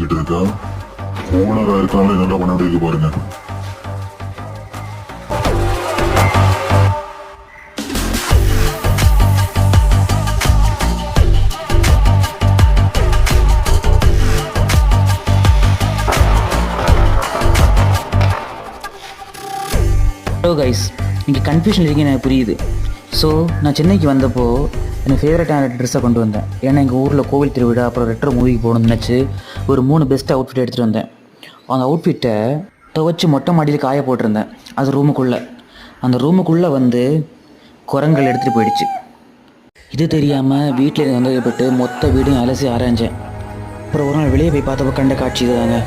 பண்ணிக்கிட்டு இருக்கா? ஓனரா இருக்காங்களே என்னடா பண்ணிட்டு இருக்கு பாருங்க. ஹலோ கைஸ், நீங்கள் கன்ஃபியூஷன் இருக்கீங்க எனக்கு புரியுது. ஸோ நான் சென்னைக்கு வந்தப்போ எனக்கு ஃபேவரட்டான ட்ரெஸ்ஸை கொண்டு வந்தேன். ஏன்னா எங்கள் ஊரில் கோவில் திருவிழா அப்புறம் ரெட்ரோ மூவிக்கு போகணும்னு நினச்சி ஒரு 3 பெஸ்ட் அவுட்ஃபிட் எடுத்துகிட்டு வந்தேன். அந்த அவுட்ஃபிட்டை துவைச்சி மொட்டை மாடியில் காய போட்டிருந்தேன். அது ரூமுக்குள்ளே, அந்த ரூமுக்குள்ளே வந்து குரங்கள் எடுத்துகிட்டு போயிடுச்சு. இது தெரியாமல் வீட்டில் சந்தேகப்பட்டு மொத்த வீடையும் அலசி ஆராய்ஞ்சேன். அப்புறம் ஒரு நாள் வெளியே போய் பார்த்தப்போ கண்ட காட்சி இதுதாங்க.